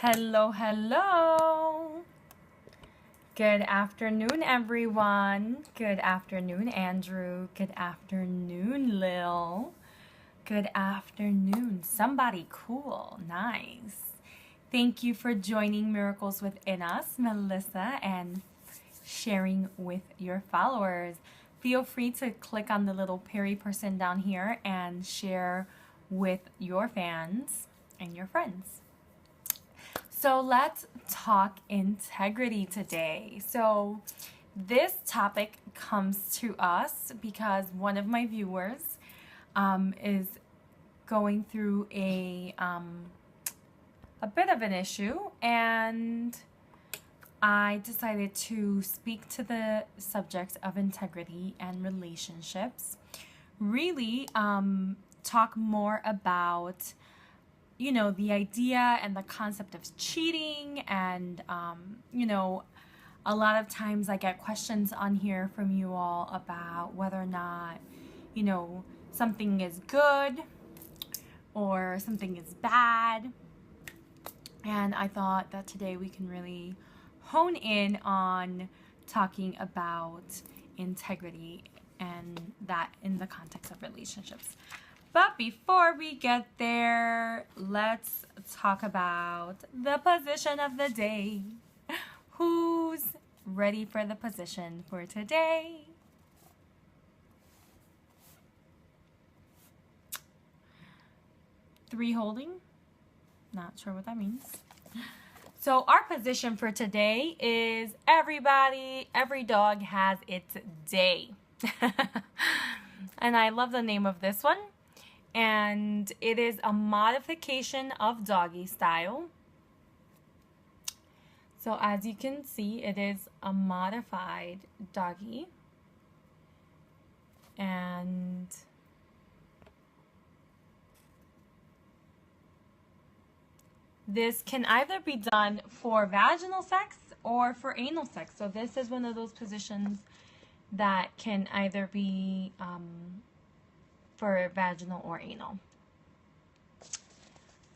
Hello, hello. Good afternoon, everyone. Good afternoon, Andrew. Good afternoon, Lil. Good afternoon, somebody cool. Nice. Thank you for joining Miracles Within Us, Melissa, and sharing with your followers. Feel free to click on the little Perry person down here and share with your fans and your friends. So let's talk integrity today. So this topic comes to us because one of my viewers is going through a bit of an issue, and I decided to speak to the subject of integrity and relationships. Really talk more about the idea and the concept of cheating, and a lot of times I get questions on here from you all about whether or not something is good or something is bad. And I thought that today we can really hone in on talking about integrity, and that in the context of relationships. But before we get there, let's talk about the position of the day. Who's ready for the position for today? Three holding. Not sure what that means. So our position for today is every dog has its day. And I love the name of this one. And it is a modification of doggy style. So as you can see, it is a modified doggy. And this can either be done for vaginal sex or for anal sex. So this is one of those positions that can either be for vaginal or anal.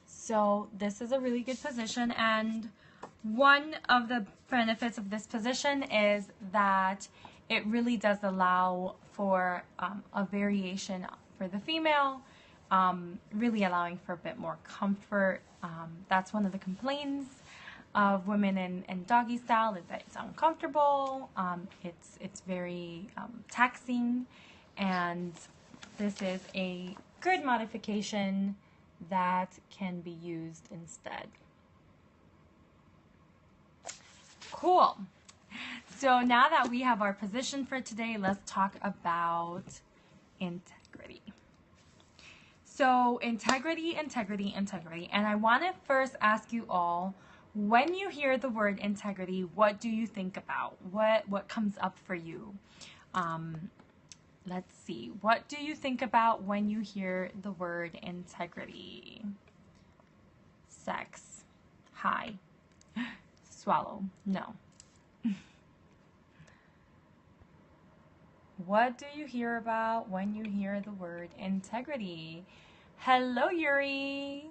So this is a really good position, and one of the benefits of this position is that it really does allow for a variation for the female, really allowing for a bit more comfort. That's one of the complaints of women in doggy style, is that it's uncomfortable, it's very taxing, and this is a good modification that can be used instead. Cool. So now that we have our position for today, let's talk about integrity. So integrity. And I want to first ask you all, when you hear the word integrity, what do you think about? What comes up for you? Let's see. What do you think about when you hear the word integrity? Sex. High. Swallow. No. What do you hear about when you hear the word integrity? Hello, Yuri.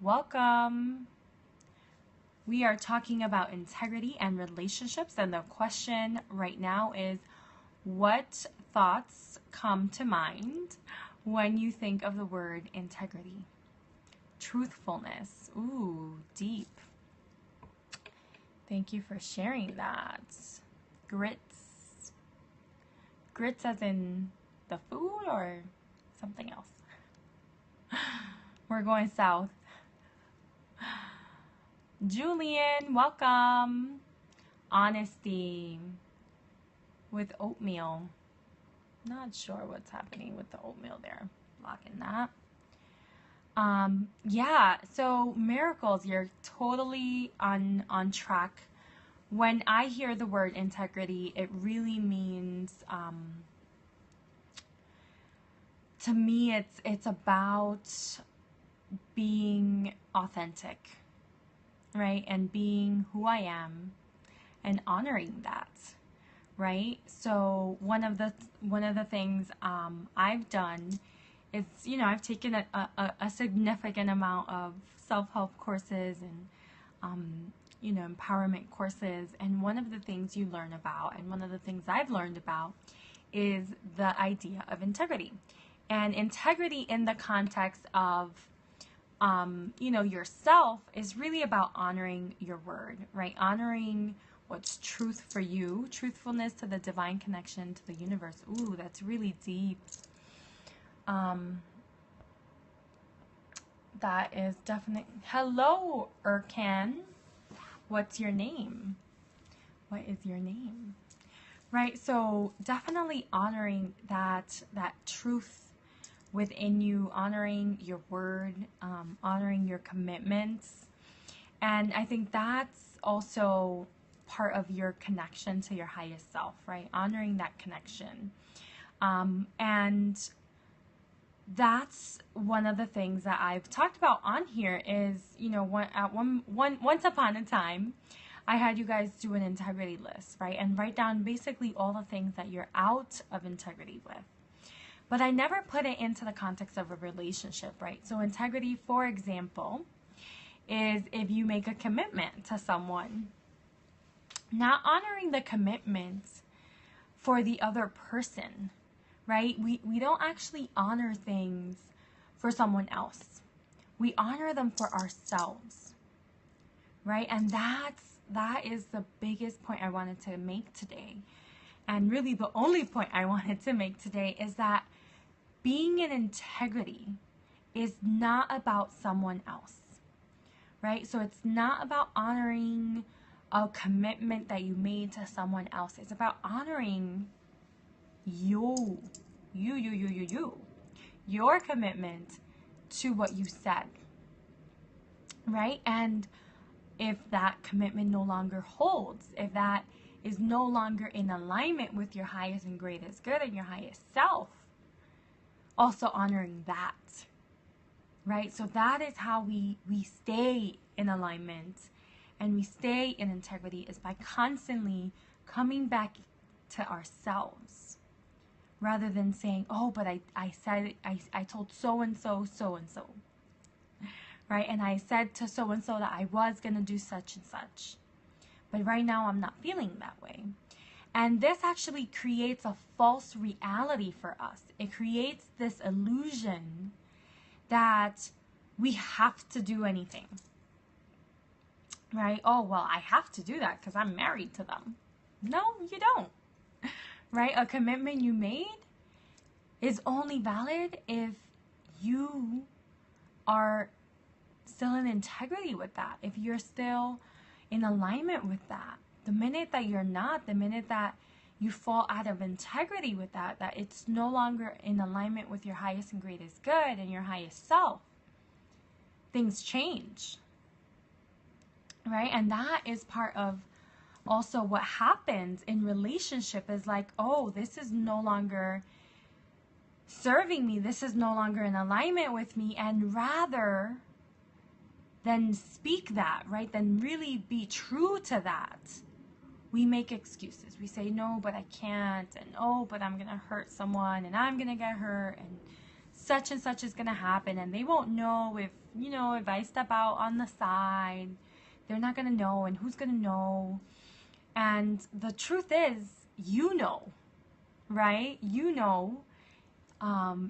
Welcome. We are talking about integrity and relationships, and the question right now is, what thoughts come to mind when you think of the word integrity? Truthfulness. Ooh, deep. Thank you for sharing that. Grits. Grits as in the food or something else? We're going south. Julian, welcome. Honesty. With oatmeal. Not sure what's happening with the oatmeal there. Blocking that. Yeah, so miracles, you're totally on track. When I hear the word integrity, it really means, to me, it's about being authentic, right? And being who I am and honoring that. Right? So one of the things I've done it's, I've taken a significant amount of self-help courses and, empowerment courses. And one of the things you learn about, and one of the things I've learned about, is the idea of integrity. And integrity in the context of, yourself is really about honoring your word, right? Honoring what's truth for you, truthfulness to the divine connection to the universe. Ooh, that's really deep. That is definitely... Hello, Erkan. What's your name? What is your name? Right, so definitely honoring that truth within you, honoring your word, honoring your commitments. And I think that's also part of your connection to your highest self, right? Honoring that connection. And that's one of the things that I've talked about on here is, once upon a time, I had you guys do an integrity list, right? And write down basically all the things that you're out of integrity with. But I never put it into the context of a relationship, right? So integrity, for example, is if you make a commitment to someone, not honoring the commitment for the other person, right? We don't actually honor things for someone else. We honor them for ourselves, right? And that is the biggest point I wanted to make today. And really the only point I wanted to make today is that being in integrity is not about someone else, right? So it's not about honoring a commitment that you made to someone else. It's about honoring your commitment to what you said, right? And if that commitment no longer holds, if that is no longer in alignment with your highest and greatest good and your highest self, also honoring that, right? So that is how we stay in alignment and we stay in integrity, is by constantly coming back to ourselves, rather than saying, oh, but I told so-and-so, so-and-so, right? And I said to so-and-so that I was going to do such and such, but right now I'm not feeling that way. And this actually creates a false reality for us. It creates this illusion that we have to do anything, right? Oh, well, I have to do that because I'm married to them. No, you don't, right? A commitment you made is only valid if you are still in integrity with that, if you're still in alignment with that. The minute that you're not, the minute that you fall out of integrity with that it's no longer in alignment with your highest and greatest good and your highest self, things change, right? And that is part of also what happens in relationship, is like, oh, this is no longer serving me, this is no longer in alignment with me. And rather than speak that, right, then really be true to that, we make excuses. We say, no, but I can't, and oh, but I'm gonna hurt someone, and I'm gonna get hurt, and such is gonna happen, and they won't know if, if I step out on the side, they're not gonna know, and who's gonna know? And the truth is, right?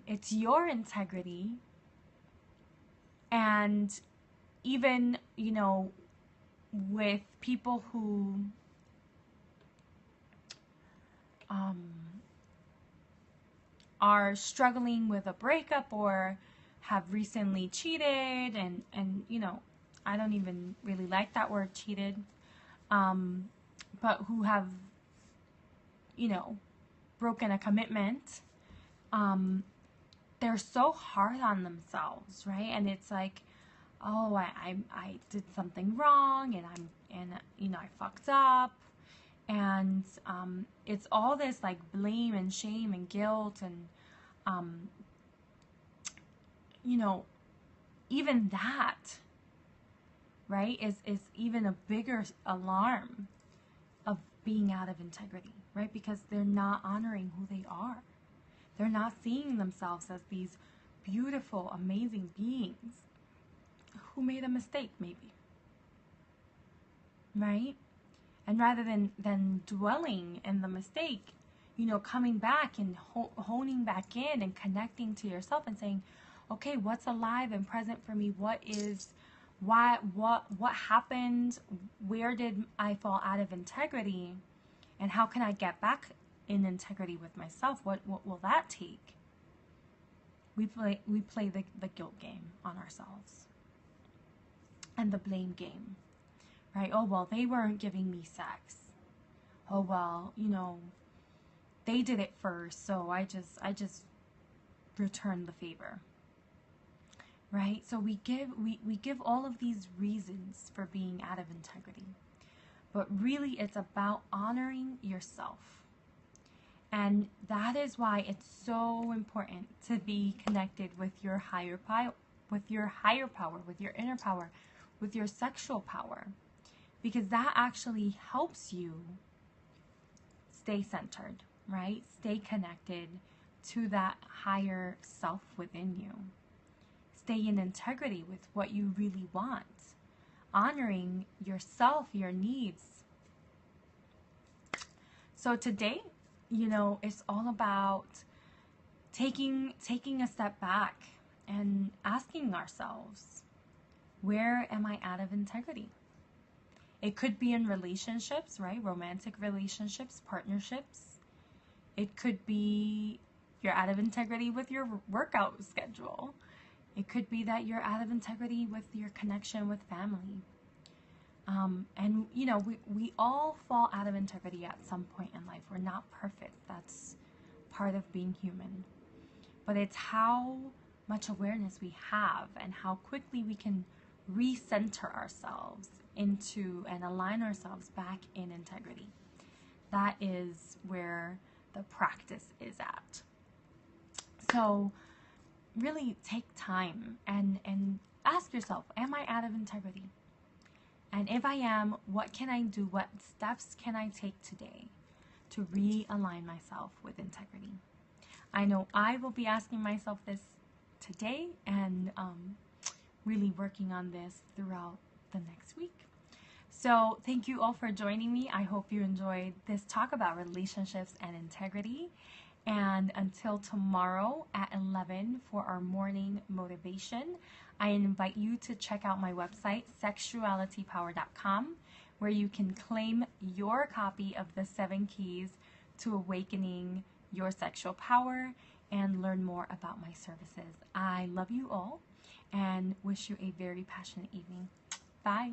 It's your integrity. And even, with people who are struggling with a breakup or have recently cheated, and I don't even really like that word, cheated, but who have broken a commitment, they're so hard on themselves, right? And it's like, oh, I did something wrong, and I fucked up. And it's all this like blame and shame and guilt, and even that, right, is even a bigger alarm of being out of integrity, right? Because they're not honoring who they are. They're not seeing themselves as these beautiful, amazing beings who made a mistake, maybe. Right? And rather than dwelling in the mistake, coming back and honing back in and connecting to yourself and saying, okay, what's alive and present for me? What happened? Where did I fall out of integrity? And how can I get back in integrity with myself? What will that take? We play the guilt game on ourselves and the blame game, right? Oh, well, they weren't giving me sex. Oh, well, they did it first, so I just returned the favor, right? So we give all of these reasons for being out of integrity, but really it's about honoring yourself. And that is why it's so important to be connected with your higher power, with your inner power, with your sexual power, because that actually helps you stay centered, right? Stay connected to that higher self within you. Stay in integrity with what you really want, honoring yourself, your needs. So today, it's all about taking a step back and asking ourselves, where am I out of integrity? It could be in relationships, right? Romantic relationships, partnerships. It could be you're out of integrity with your workout schedule. It could be that you're out of integrity with your connection with family. And we all fall out of integrity at some point in life. We're not perfect. That's part of being human. But it's how much awareness we have and how quickly we can recenter ourselves into and align ourselves back in integrity. That is where the practice is at. So really take time and ask yourself, am I out of integrity? And if I am, what can I do? What steps can I take today to realign myself with integrity? I know I will be asking myself this today and really working on this throughout the next week. So thank you all for joining me. I hope you enjoyed this talk about relationships and integrity. And until tomorrow at 11 for our morning motivation, I invite you to check out my website, sexualitypower.com, where you can claim your copy of the 7 keys to awakening your sexual power and learn more about my services. I love you all and wish you a very passionate evening. Bye.